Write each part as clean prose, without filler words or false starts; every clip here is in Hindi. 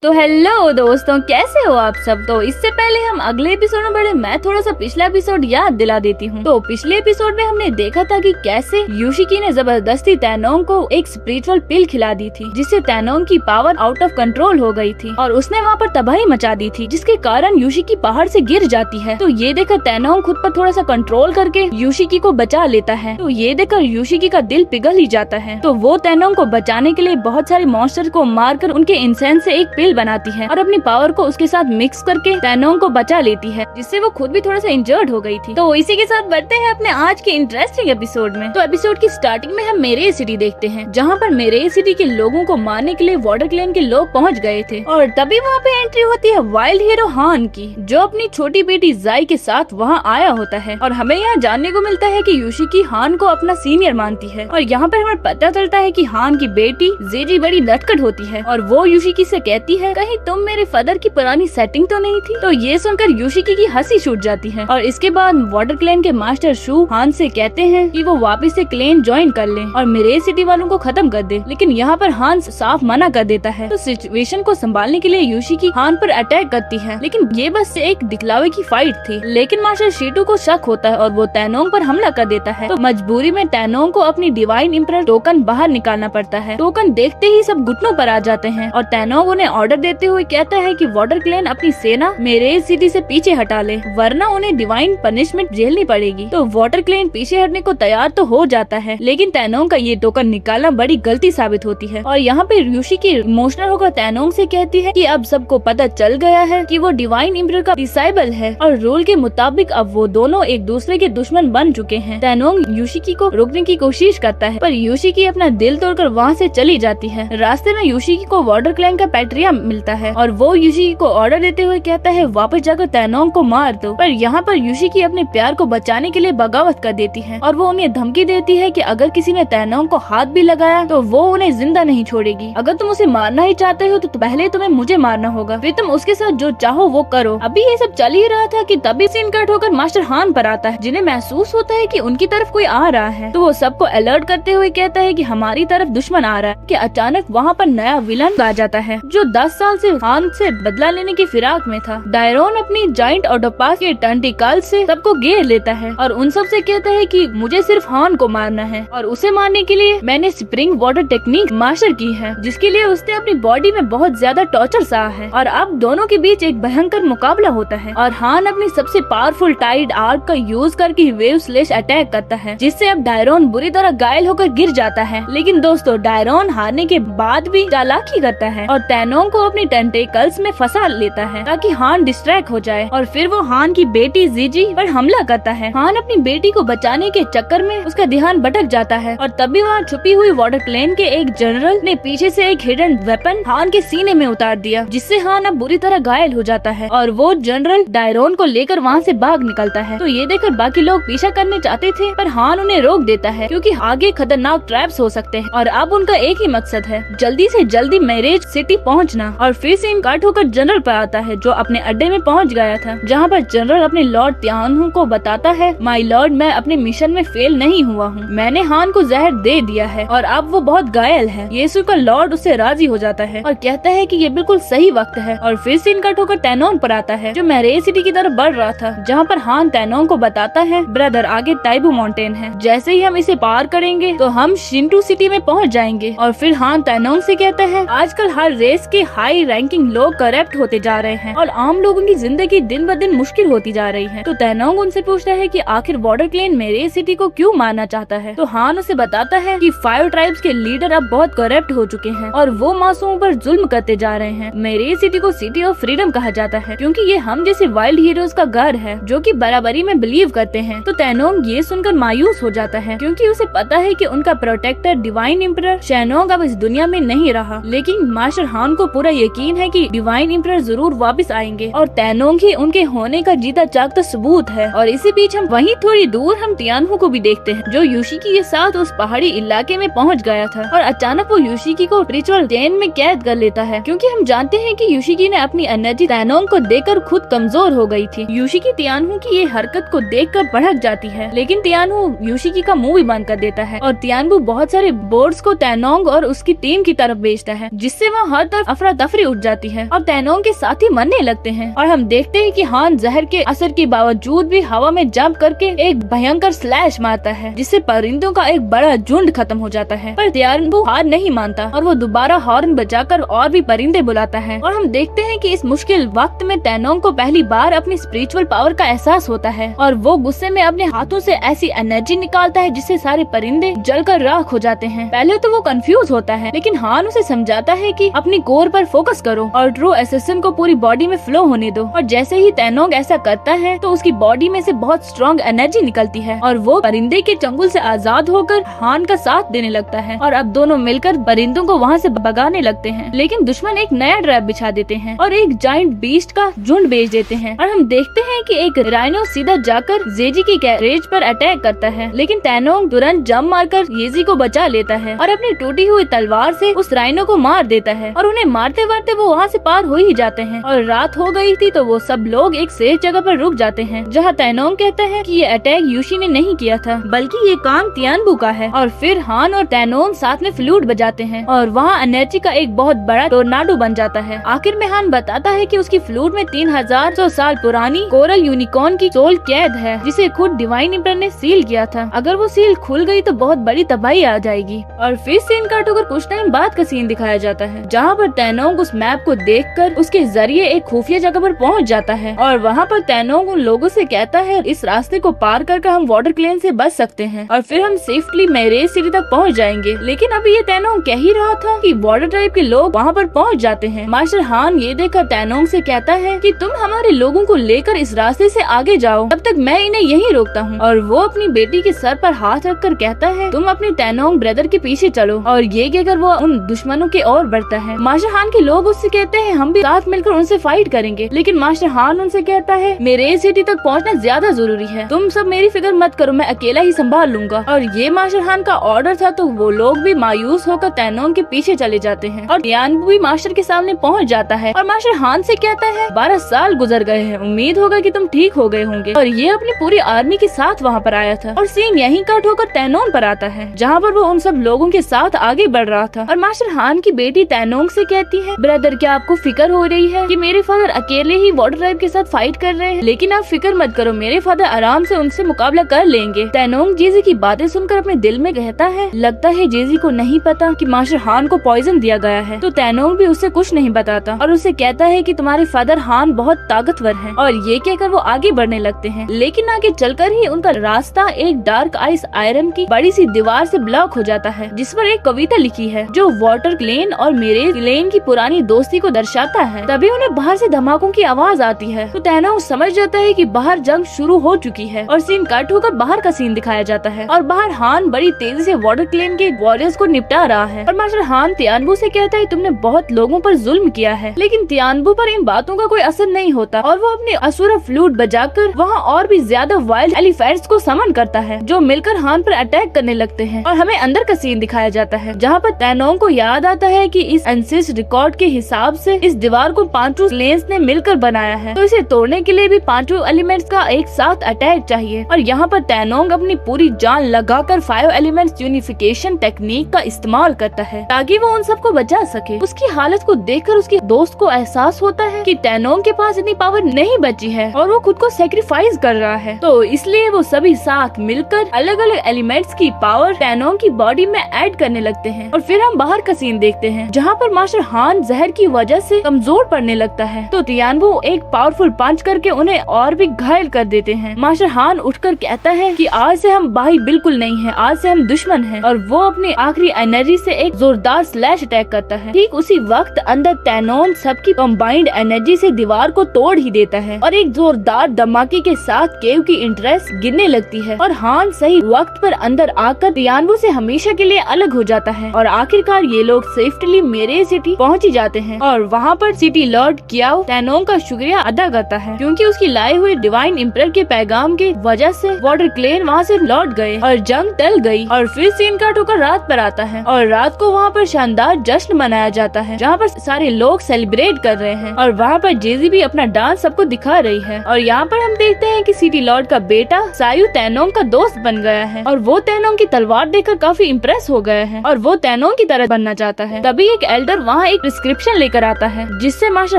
तो हेलो दोस्तों, कैसे हो आप सब। तो इससे पहले हम अगले एपिसोड में बढ़े, मैं थोड़ा सा पिछला एपिसोड याद दिला देती हूँ। तो पिछले एपिसोड में हमने देखा था कि कैसे यूशिकी ने जबरदस्ती तैनोंग को एक स्पिरिचुअल पिल खिला दी थी, जिससे तैनोंग की पावर आउट ऑफ कंट्रोल हो गई थी और उसने वहाँ पर तबाही मचा दी थी, जिसके कारण यूशिकी पहाड़ से गिर जाती है। तो ये देखकर तैनोंग खुद पर थोड़ा सा कंट्रोल करके यूशिकी को बचा लेता है। तो ये देखकर यूशिकी का दिल पिघल ही जाता है। तो वो तैनोंग को बचाने के लिए बहुत सारे मॉन्स्टर को मारकर उनके इंसेंस से एक पिल बनाती है और अपनी पावर को उसके साथ मिक्स करके तैनोंग को बचा लेती है, जिससे वो खुद भी थोड़ा सा इंजर्ड हो गई थी। तो इसी के साथ बढ़ते हैं अपने आज के इंटरेस्टिंग एपिसोड में। तो एपिसोड की स्टार्टिंग में हम मेरे सिटी देखते हैं, जहाँ पर मेरे सिटी के लोगों को मारने के लिए वाटर क्लेन के लोग पहुँच गए थे और तभी वहाँ पे एंट्री होती है वाइल्ड हीरो हान की, जो अपनी छोटी बेटी जाई के साथ वहाँ आया होता है। और हमें यहाँ जानने को मिलता है कि यूशिकी हान को अपना सीनियर मानती है और यहाँ पर हमें पता चलता है कि हान की बेटी जेजी बड़ी नटखट होती है और वो यूशिकी से कहती है, कहीं तुम मेरे फादर की पुरानी सेटिंग तो नहीं थी। तो ये सुनकर यूशिकी की हंसी छूट जाती है और इसके बाद वाटर क्लेन के मास्टर शू हान से कहते हैं कि वो वापस से क्लेन ज्वाइन कर ले और मेरे सिटी वालों को खत्म कर दे, लेकिन यहाँ पर हान साफ मना कर देता है। तो सिचुएशन को संभालने के लिए यूशिकी हान पर अटैक करती है, लेकिन ये बस एक दिखलावे की फाइट थी। लेकिन मास्टर शीटू को शक होता है और वो तैनोंग पर हमला कर देता है। तो मजबूरी में तैनोंग को अपनी डिवाइन इम्परर टोकन बाहर निकालना पड़ता है। टोकन देखते ही सब घुटनों पर आ जाते हैं और तैनोंग उन्हें ऑर्डर देते हुए कहता है कि वाटर क्लेन अपनी सेना मेरे सिटी से पीछे हटा ले, वरना उन्हें डिवाइन पनिशमेंट झेलनी पड़ेगी। तो वाटर क्लेन पीछे हटने को तैयार तो हो जाता है, लेकिन तैनोंग का ये टोकन निकालना बड़ी गलती साबित होती है। और यहाँ पे यूशिकी इमोशनल होकर तैनोंग से कहती है कि अब सबको पता चल गया है कि वो डिवाइन इम्परर का डिसाइबल है और रूल के मुताबिक अब वो दोनों एक दूसरे के दुश्मन बन चुके हैं। तैनोंग यूशिकी को रोकने की कोशिश करता है, पर यूशिकी अपना दिल तोड़कर वहाँ से चली जाती है। रास्ते में यूशिकी को वाटर क्लेन का पैट्रिया मिलता है और वो यूशिकी को ऑर्डर देते हुए कहता है वापस जाकर तैनोंग को मार दो। पर यहाँ पर यूशिकी अपने प्यार को बचाने के लिए बगावत कर देती है और वो उन्हें धमकी देती है कि अगर किसी ने तैनोंग को हाथ भी लगाया तो वो उन्हें जिंदा नहीं छोड़ेगी। अगर तुम उसे मारना ही चाहते हो तो पहले तुम्हें मुझे मारना होगा, फिर तुम उसके साथ जो चाहो वो करो। अभी ये सब चल ही रहा था कि तभी सीन कट होकर मास्टर हान पर आता है, जिन्हें महसूस होता है कि उनकी तरफ कोई आ रहा है। तो वो सबको अलर्ट करते हुए कहता है कि हमारी तरफ दुश्मन आ रहा है। कि अचानक वहाँ पर नया विलन आ जाता है, जो 10 साल से हान से बदला लेने की फिराक में था। डायरोन अपनी जाइंट ऑटोपास के टेंटिकल से सबको घेर लेता है और उन सब से कहता है कि मुझे सिर्फ हान को मारना है और उसे मारने के लिए मैंने स्प्रिंग वाटर टेक्निक मास्टर की है, जिसके लिए उसने अपनी बॉडी में बहुत ज्यादा टॉर्चर सहा है। और अब दोनों के बीच एक भयंकर मुकाबला होता है और हान अपनी सबसे पावरफुल टाइड आर्ट का यूज करके वेव स्लैश अटैक करता है, जिससे अब डायरोन बुरी तरह घायल होकर गिर जाता है। लेकिन दोस्तों, डायरोन हारने के बाद भी चालाकी करता है और तैनोंग को अपनी टेंटेकल्स में फंसा लेता है ताकि हान डिस्ट्रैक्ट हो जाए और फिर वो हान की बेटी जीजी पर हमला करता है। हान अपनी बेटी को बचाने के चक्कर में उसका ध्यान भटक जाता है और तभी वहाँ छुपी हुई वाटर क्लेन के एक जनरल ने पीछे से एक हिडन वेपन हान के सीने में उतार दिया, जिससे हान अब बुरी तरह घायल हो जाता है और वो जनरल डायरोन को लेकर वहाँ से भाग निकलता है। तो ये देखकर बाकी लोग पीछा करने चाहते थे, पर हान उन्हें रोक देता है क्योंकि आगे खतरनाक ट्रैप्स हो सकते हैं और अब उनका एक ही मकसद है, जल्दी से जल्दी मैरेज सिटी पहुँचना। और फिर सीन काट होकर जनरल पर आता है, जो अपने अड्डे में पहुंच गया था, जहां पर जनरल अपने लॉर्ड त्यानहू को बताता है, माय लॉर्ड, मैं अपने मिशन में फेल नहीं हुआ हूँ, मैंने हान को जहर दे दिया है और अब वो बहुत घायल है। ये सुनकर लॉर्ड उससे राजी हो जाता है और कहता है कि ये बिल्कुल सही वक्त है। और फिर सीन कट होकर तैनोंग पर आता है, जो मेरे सिटी की तरफ बढ़ रहा था, जहाँ पर हान तैनोंग को बताता है, ब्रदर, आगे टाइबू माउंटेन है, जैसे ही हम इसे पार करेंगे तो हम शिंटू सिटी में पहुँच जाएंगे। और फिर हान तैनोंग से कहता है, आजकल हर रेस के हाई रैंकिंग लोग करप्ट होते जा रहे हैं और आम लोगों की जिंदगी दिन ब दिन मुश्किल होती जा रही है। तो तैनोंग उनसे पूछता है कि आखिर वाटर क्लेन मेरे सिटी को क्यों मारना चाहता है। तो हान उसे बताता है कि 5 ट्राइब्स के लीडर अब बहुत करप्ट हो चुके हैं और वो मासूमों पर जुल्म करते जा रहे हैं। मेरे सिटी को सिटी ऑफ फ्रीडम कहा जाता है क्योंकि ये हम जैसे वाइल्ड हीरोज का घर है, जो कि बराबरी में बिलीव करते हैं। तो तैनोंग ये सुनकर मायूस हो जाता है क्योंकि उसे पता है कि उनका प्रोटेक्टर डिवाइन इम्परर शेनोंग अब इस दुनिया में नहीं रहा। लेकिन मास्टर हान को पूरा यकीन है कि डिवाइन इम्परर जरूर वापस आएंगे और तैनोंग ही उनके होने का जीता जागता सबूत है। और इसी बीच हम वहीं थोड़ी दूर हम तियानहू को भी देखते हैं, जो यूशिकी के साथ उस पहाड़ी इलाके में पहुंच गया था और अचानक वो यूशिकी को स्पिरिचुअल चेन में कैद कर लेता है, क्योंकि हम जानते हैं कि यूशिकी ने अपनी एनर्जी तैनोंग को देकर खुद कमजोर हो गई थी। यूशिकी तियानहू की ये हरकत को देखकर भड़क जाती है, लेकिन तियानहू यूशिकी का मुंह भी बंद कर देता है और तियानहू बहुत सारे बोर्ड्स को तैनोंग और उसकी टीम की तरफ भेजता है, जिससे वहाँ हर तरफ अफरा तफरी उठ जाती है और तैनोंग के साथी मरने लगते हैं। और हम देखते हैं कि हान जहर के असर के बावजूद भी हवा में जंप करके एक भयंकर स्लैश मारता है, जिससे परिंदों का एक बड़ा झुंड खत्म हो जाता है। पर तियानबू हार नहीं मानता और वो दोबारा हॉर्न बजाकर और भी परिंदे बुलाता है। और हम देखते हैं कि इस मुश्किल वक्त में तैनोंग को पहली बार अपनी स्पिरिचुअल पावर का एहसास होता है और वो गुस्से में अपने हाथों से ऐसी एनर्जी निकालता है जिससे सारे परिंदे जलकर राख हो जाते हैं। पहले तो वो कंफ्यूज होता है, लेकिन हान उसे समझाता है कि अपनी कोर पर फोकस करो और ट्रू एसेसिन को पूरी बॉडी में फ्लो होने दो। और जैसे ही तैनोंग ऐसा करता है तो उसकी बॉडी में से बहुत स्ट्रॉन्ग एनर्जी निकलती है और वो परिंदे के चंगुल से आजाद होकर हान का साथ देने लगता है। और अब दोनों मिलकर परिंदों को वहाँ से भगाने लगते हैं, लेकिन दुश्मन एक नया ट्रैप बिछा देते हैं और एक जाइंट बीस्ट का झुंड भेज देते हैं। और हम देखते हैं कि एक राइनो सीधा जाकर जेजी की कैरेज पर अटैक करता है, लेकिन तैनोंग तुरंत जंप मारकर येजी को बचा लेता है और अपनी टूटी हुई तलवार से उस राइनो को मार देता है। और उन्हें मारते मारते वो वहाँ से पार हो ही जाते हैं। और रात हो गई थी तो वो सब लोग एक सेफ जगह पर रुक जाते हैं, जहाँ तैनोंग कहता है कि ये अटैक यूशी ने नहीं किया था, बल्कि ये काम तियानबू का है। और फिर हान और तैनोंग साथ में फ्लूट बजाते हैं और वहाँ एनर्जी का एक बहुत बड़ा टोर्नाडो बन जाता है। आखिर में हान बताता है कि उसकी फ्लूट में 3100 साल पुरानी कोरल यूनिकॉर्न की सोल कैद है, जिसे खुद डिवाइन एम्परर ने सील किया था। अगर वो सील खुल गई तो बहुत बड़ी तबाही आ जाएगी। और फिर सीन काट होकर कुछ टाइम बाद का सीन दिखाया जाता है, जहाँ पर तैनोंग उस मैप को देखकर उसके जरिए एक खुफिया जगह पर पहुँच जाता है। और वहाँ पर तैनोंग उन लोगों से कहता है इस रास्ते को पार करके हम वाटर क्लेन से बच सकते हैं और फिर हम सेफली मैरेज सिटी तक पहुँच जाएंगे। लेकिन अभी ये तैनोंग कह ही रहा था कि वाटर ट्राइब के लोग वहाँ पर पहुँच जाते हैं। मास्टर हान ये देखकर तैनोंग से कहता है कि तुम हमारे लोगों को लेकर इस रास्ते से आगे जाओ, तब तक मैं इन्हें यहीं रोकता हूँ। और वो अपनी बेटी के सर पर हाथ रखकर कहता है तुम अपने तैनोंग ब्रदर के पीछे चलो। और ये कहकर वो उन दुश्मनों की ओर बढ़ता है। मास्टर हान के लोग उससे कहते हैं हम भी साथ मिलकर उनसे फाइट करेंगे, लेकिन मास्टर हान उनसे कहता है मैरेज सिटी तक पहुँचना ज्यादा जरूरी है, तुम सब मेरी फिक्र मत करो, मैं अकेला ही संभाल लूंगा। और ये मास्टर हान का ऑर्डर था, तो वो लोग भी मायूस होकर तैनोंग के पीछे चले जाते हैं। और तियानबू भी मास्टर के सामने पहुँच जाता है और मास्टर हान से कहता है 12 साल गुजर गए हैं, उम्मीद होगा कि तुम ठीक हो गए होंगे। और ये अपनी पूरी आर्मी के साथ वहाँ पर आया था। और सीन यहीं कट होकर तैनोंग पर आता है, जहाँ पर वो उन सब लोगों के साथ आगे बढ़ रहा था। और मास्टर हान की बेटी तैनोंग से कहती है ब्रदर क्या आपको फिक्र हो रही है कि मेरे फादर अकेले ही वाटर ट्राइब के साथ फाइट कर रहे हैं, लेकिन आप फिक्र मत करो, मेरे फादर आराम से उनसे मुकाबला कर लेंगे। तैनोंग जेजी की बातें सुनकर अपने दिल में कहता है लगता है जेजी को नहीं पता कि मास्टर हान को पॉइजन दिया गया है। तो तैनोंग भी उससे कुछ नहीं बताता और उसे कहता है कि तुम्हारे फादर हान बहुत ताकतवर हैं। और ये कहकर वो आगे बढ़ने लगते हैं, लेकिन आगे चलकर ही उनका रास्ता एक डार्क आइस आयरन की बड़ी सी दीवार से ब्लॉक हो जाता है, जिस पर एक कविता लिखी है जो वाटर क्लेन और मेरेज क्लेन की पुरानी दोस्ती को दर्शाता है। तभी उन्हें बाहर से धमाकों की आवाज आती है, तो तैनोंग समझ जाता है कि बाहर जंग शुरू हो चुकी है। और सीन कट होकर बाहर का सीन दिखाया जाता है और बाहर हान बड़ी तेजी से वाटर क्लेन के वॉरियर्स को निपटा रहा है। और मास्टर हान तियानबू से कहता है तुमने बहुत लोगों पर जुल्म किया है, लेकिन तियानबू पर इन बातों का कोई असर नहीं होता और वो अपने असुरा फ्लूट बजाकर वहाँ और भी ज्यादा वाइल्ड एलिफेंट्स को समन करता है, जो मिलकर हान पर अटैक करने लगते हैं। और हमें अंदर का सीन दिखाया जाता है, जहाँ पर तैनोंग को याद आता है कि इस एंसेस्ट रिकॉर्ड के हिसाब से इस दीवार को 5 क्लेन्स ने मिलकर बनाया है, तो इसे तोड़ने के लिए भी 5 एलिमेंट्स का एक साथ अटैक चाहिए। और यहाँ पर तैनोंग अपनी पूरी जान लगाकर 5 एलिमेंट्स यूनिफिकेशन टेक्निक का इस्तेमाल करता है ताकि वो उन सबको बचा सके। उसकी हालत को देखकर उसके दोस्त को एहसास होता है कि तैनोंग के पास इतनी पावर नहीं बची है और वो खुद को सेक्रीफाइस कर रहा है, तो इसलिए वो सभी साथ मिलकर अलग अलग एलिमेंट्स की पावर तैनोंग की बॉडी में ऐड करने लगते हैं। और फिर हम बाहर का सीन देखते हैं, जहाँ पर मास्टर हान जहर की वजह से कमजोर पड़ने लगता है, तो तियानबू एक पावरफुल पंच करके उन्हें और भी घायल कर देते हैं। मास्टर हान उठकर कहता है कि आज से हम भाई बिल्कुल नहीं है, आज से हम दुश्मन हैं। और वो अपनी आखिरी एनर्जी से एक जोरदार स्लैश अटैक करता है। ठीक उसी वक्त अंदर तैनोंग सबकी कंबाइंड एनर्जी से दीवार को तोड़ ही देता है और एक जोरदार धमाके के साथ केव की इंटरेस्ट गिरने लगती है और हान सही वक्त पर अंदर आकर तियानबू से हमेशा के लिए अलग हो जाता है। और आखिरकार ये लोग सेफ्टली मेरेज सिटी पहुंच ही जाते हैं और वहाँ पर सिटी लॉर्ड कियाओ तैनोंग का शुक्रिया अदा करता है, क्योंकि उसकी लाए हुए डिवाइन एम्परर के पैगाम की वजह से वाटर क्लेन वहाँ से लौट गए और जंग टल गई। और फिर सीन काट होकर रात पर आता है और रात को वहाँ पर शानदार जश्न मनाया जाता है, जहाँ पर सारे लोग सेलिब्रेट कर रहे हैं और वहाँ पर जेजी भी अपना डांस सबको दिखा रही है। और यहाँ पर हम देखते हैं कि सिटी लॉर्ड का बेटा सायू तैनोंग का दोस्त बन गया है और वो तैनोंग की तलवार देखकर काफी इम्प्रेस हो गया है और वो तैनोंग की तरह बनना चाहता है। तभी एक एल्डर वहाँ एक एक प्रिस्क्रिप्शन लेकर आता है जिससे मास्टर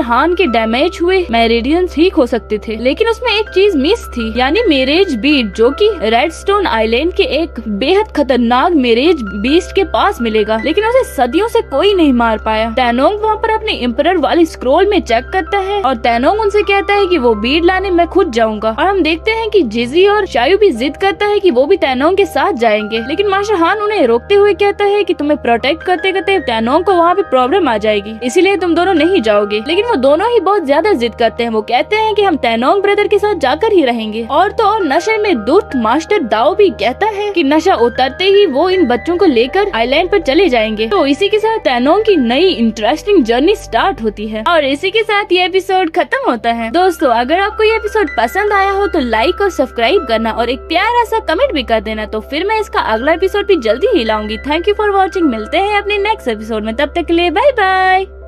हान के डैमेज हुए मेरिडियन ठीक हो सकते थे, लेकिन उसमें एक चीज मिस थी, यानी मेरेज बीट, जो कि रेडस्टोन आइलैंड के एक बेहद खतरनाक मेरेज बीस्ट के पास मिलेगा, लेकिन उसे सदियों से कोई नहीं मार पाया। तैनोंग वहाँ पर अपने एम्परर वाली स्क्रोल में चेक करता है और तैनोंग उनसे कहता है कि वो बीट लाने मैं खुद जाऊंगा। और हम देखते हैं कि जिजी और शायू भी जिद करता है कि वो भी तैनोंग के साथ जाएंगे, लेकिन मास्टर हान उन्हें रोकते हुए कहता है कि तुम्हें प्रोटेक्ट करते करते तैनोंग को वहाँ पे प्रॉब्लम आ जाएगी, इसीलिए तुम दोनों नहीं जाओगे। लेकिन वो दोनों ही बहुत ज्यादा जिद करते हैं। वो कहते हैं कि हम तैनोंग ब्रदर के साथ जाकर ही रहेंगे। और तो और नशे में दुष्ट मास्टर दाओ भी कहता है कि नशा उतरते ही वो इन बच्चों को लेकर आइलैंड पर चले जाएंगे। तो इसी के साथ तैनोंग की नई इंटरेस्टिंग जर्नी स्टार्ट होती है और इसी के साथ ये एपिसोड खत्म होता है। दोस्तों, अगर आपको ये एपिसोड पसंद आया हो तो लाइक और सब्सक्राइब करना और एक प्यारा सा कमेंट भी कर देना। तो फिर मैं इसका अगला एपिसोड भी जल्दी ही लाऊंगी। Thank you for watching. मिलते हैं अपने नेक्स्ट एपिसोड में, तब तक के लिए बाय बाय।